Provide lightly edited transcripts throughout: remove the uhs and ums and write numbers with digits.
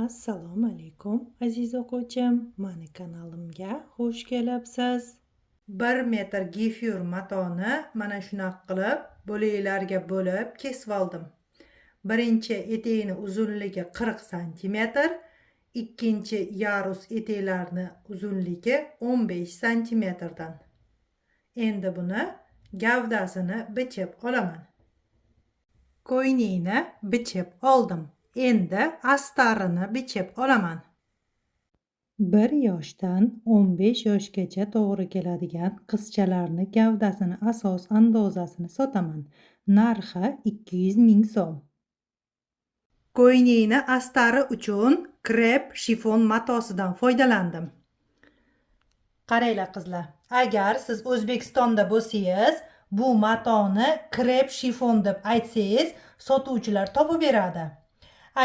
Assalomu alaykum aziz o'quvchim, mani kanalimga xush kelibsiz. 1 metr gefyur matoni mana shunaqa qilib bo'laklarga bo'lib kesib oldim. Birinchi etegini uzunligi 40 cm, ikkinchi yarus eteklarni uzunligi 15 cm dan. Endi buni gavdasini bichib olaman. Ko'ynini bichib oldim. Endi astarini bichib olaman. 1 yoshdan 15 yoshgacha to'g'ri keladigan qizchalarni gavdasini asos andozasini sotaman. Narxi 200 ming so'm. Ko'ynini astari uchun krep shifon matosidan foydalandim. Qaranglar qizlar, agar siz O'zbekistonda bo'lsangiz, bu matoni krep shifon deb aytsangiz, sotuvchilar topib beradi.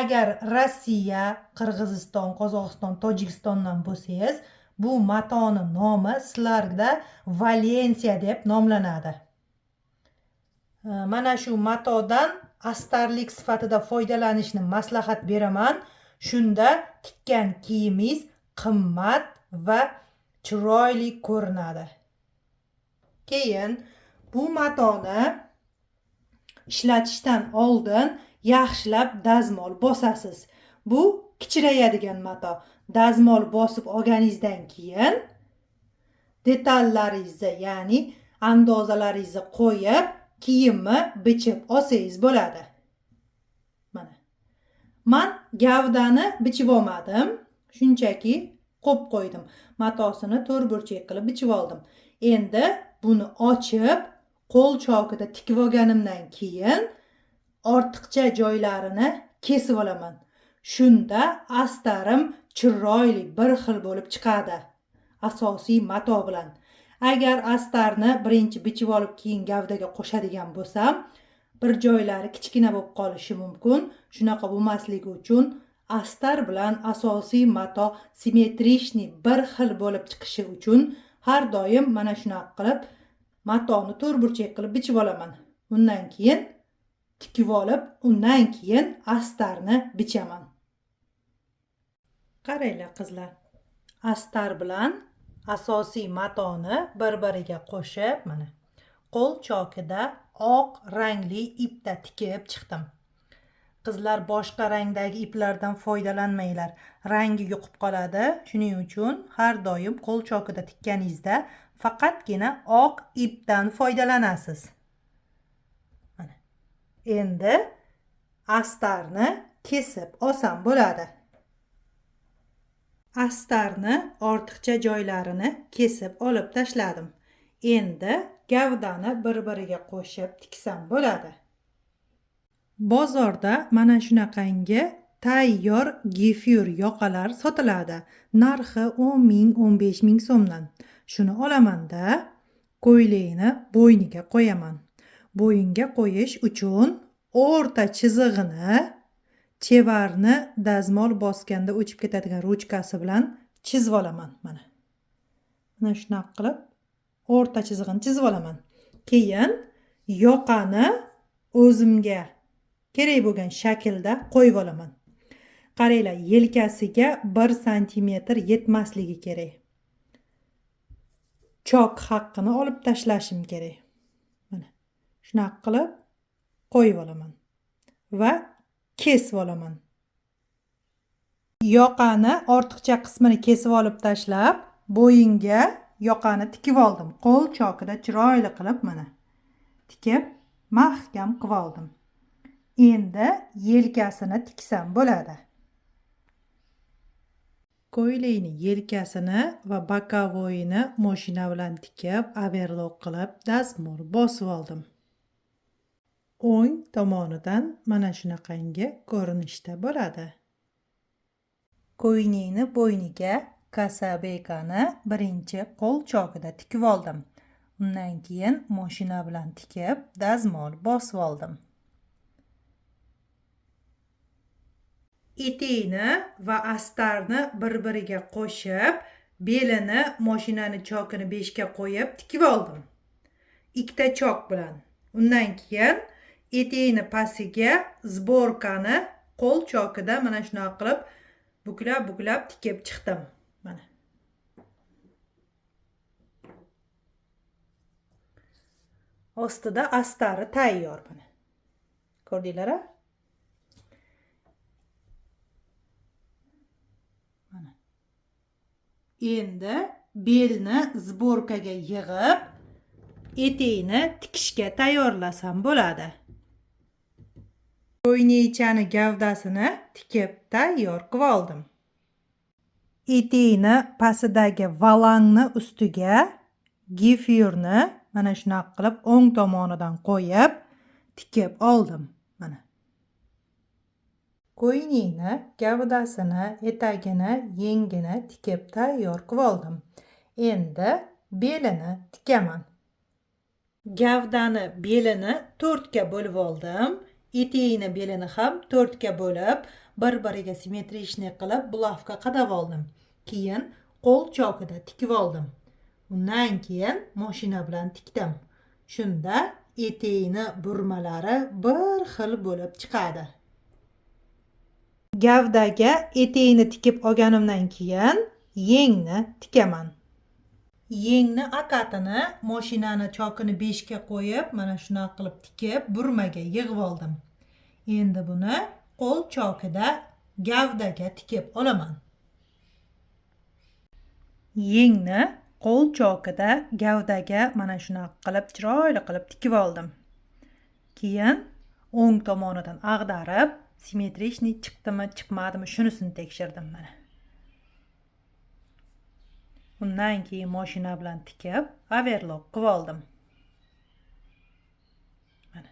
Agar Rossiya, Qirg'iziston, Qozog'iston, Tojikistondan bo'lsangiz, bu matoni nomi sizlarda Valensiya deb nomlanadi. Mana shu matodan astarlik sifatida foydalanishni maslahat beraman. Shunda tikkan kiyimingiz qimmat va chiroyli ko'rinadi. Keyin bu matoni ishlatishdan oldin yaxshilab dazmol bosasiz. Bu kichrayadigan mato. Dazmol bosib olganingizdan keyin detallaringizni, ya'ni andozalaringizni qo'yib, kiyimni bichib olsangiz bo'ladi. Mana. Men gavdani bichib olmadim. Shunchaki qo'yib qo'ydim. Matosini to'rtburchak qilib bichib oldim. Endi buni ochib, qo'l chokida tikib olganimdan keyin ortiqcha joylarini kesib olaman. Shunda astarim chiroyli bir xil bo'lib chiqadi. Asosiy mato bilan. Agar astarni birinchi bichib olib keyin gavdaga qo'shadigan bo'lsam, bir joylari kichkina bo'lib qolishi mumkin. Shunaqa bo'lmasligi uchun astar bilan asosiy mato simmetrичный bir xil bo'lib chiqishi uchun har doim mana shunaqa qilib matoni to'rtburchak qilib bichib olaman. Undan keyin tikib olib, undan keyin astarni bichaman. Qaranglar qizlar. Astar bilan asosiy matoni bir-biriga qo'shib, mana qo'l chokida oq rangli ipda tikib chiqdim. Qizlar boshqa rangdagi iplardan foydalanmanglar. Rangi yo'qib qoladi. Shuning uchun har doim qo'l chokida tikkaningizda faqatgina oq ipdan foydalanasiz. Mana. Endi astarni kesib olsam bo'ladi. Astarni ortiqcha joylarini kesib olib tashladim. Endi gavdani bir-biriga qo'shib tiksam bo'ladi. Bozorda mana shunaqangi tayyor gefyur yoqalar sotiladi. Narxi 10 ming, 15 ming so'mdan. Shuni olamanda ko'ylakni bo'yniga qo'yaman. Bo'yinga qo'yish uchun o'rta chizig'ini chevarni dazmol bosganda o'chib ketadigan ruchkasi bilan chizib olaman. Mana shunaqa qilib o'rta chizig'ini chizib olaman. Keyin yoqani o'zimga kerak bo'lgan shaklda qo'yib olaman. Qaranglar, yelkasiga 1 cm yetmasligi kerak. Chok haqqini olib tashlashim kerak. Mana shunaqa qilib qo'yib olaman va kesib olaman. Yoqani ortiqcha qismini kesib olib tashlab, bo'yinga yoqani tikib oldim. Qo'l chokida chiroyli qilib mana tikib, mahkam qilib oldim. Endi yelkasini tiksam bo'ladi. Ko'ylakning yelkasini va bokovoyini mashina bilan tikib, overlock qilib, dazmol bosib oldim. O'ng tomonidan mana shunaqangi ko'rinishda bo'ladi. Ko'ylakni bo'yniga kasabekani birinchi qo'l chokida tikib oldim. Undan keyin mashina bilan tikib, dazmol bosib oldim. Etekni va astarni bir-biriga qo'shib, belini mashinani chokini 5 ga qo'yib tikib oldim. Ikkita chok bilan. Undan keyin etekni pastiga zborkani qo'l chokida mana shunaqa qilib buklab tikib chiqdim. Mana. Ostida astari tayyor mana. Ko'rdinglar-a? Mana. Endi belni zborkaga yig'ib, etekni tikishga tayyorlasam bo'ladi. Ko'ylakchani gavdasini tikib tayyor qilib oldim. Etekni pastidagi valangni ustiga gefirni mana shunaqa qilib o'ng tomonidan qo'yib tikib oldim. Mana. Ko'ylakni gavdasini, etagini, yengini tikib tayyor qilib oldim. Endi belini tikaman. Gavdani belini 4 ga bo'lib oldim. Etekni belini ham 4 ga bo'lib, bir-biriga simmetrичный qilib bulavka qadab oldim. Keyin qo'l chokida tikib oldim. Undan keyin mashina bilan tikdim. Shunda etekni burmalari bir xil bo'lib chiqadi. Gavdaga etekni tikib olganimdan keyin yengni tikaman. Yengni akatini mashinani chokini 5 ga qo'yib, mana shunaqa qilib tikib, burmaga yig'ib oldim. Endi buni qo'l chokida gavdaga tikib olaman. Yengni qo'l chokida gavdaga mana shunaqa qilib chiroyli qilib tikib oldim. Keyin o'ng tomonidan ag'darib, simmetrичный chiqdimi, chiqmadimi shunisini tekshirdim mana. Undan keyin mashina bilan tikib, overlock qilib oldim. Mana.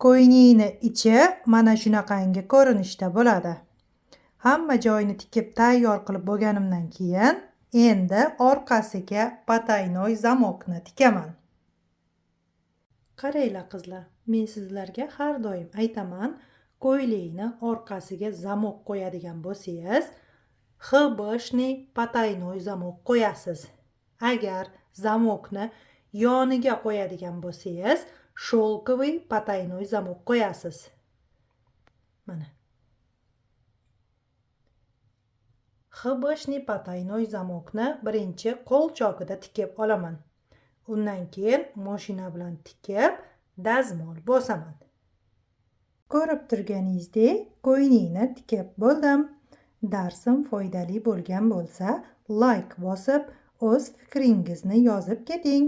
Ko'ylakni ichi mana shunaqangi ko'rinishda bo'ladi. Hamma joyini tikib tayyor qilib bo'lganimdan keyin endi orqasiga потайной zamokni tikaman. Qaranglar qizlar, men sizlarga har doim aytaman, ko'ylakni orqasiga zamok qo'yadigan bo'lsangiz, хбшный потайной zamok qo'yasiz. Agar zamokni yoniga qo'yadigan bo'lsangiz, sholkovый потайной zamok qo'yasiz. Mana. хбшный потайной zamokni birinchi qo'l chokida tikib olaman. Undan keyin mashina bilan tikib, dazmol bosaman. Ko'rib turganingizdek, ko'ylakni tikib bo'ldim. Darsim foydali bo'lgan bo'lsa, like bosib, o'z fikringizni yozib keting.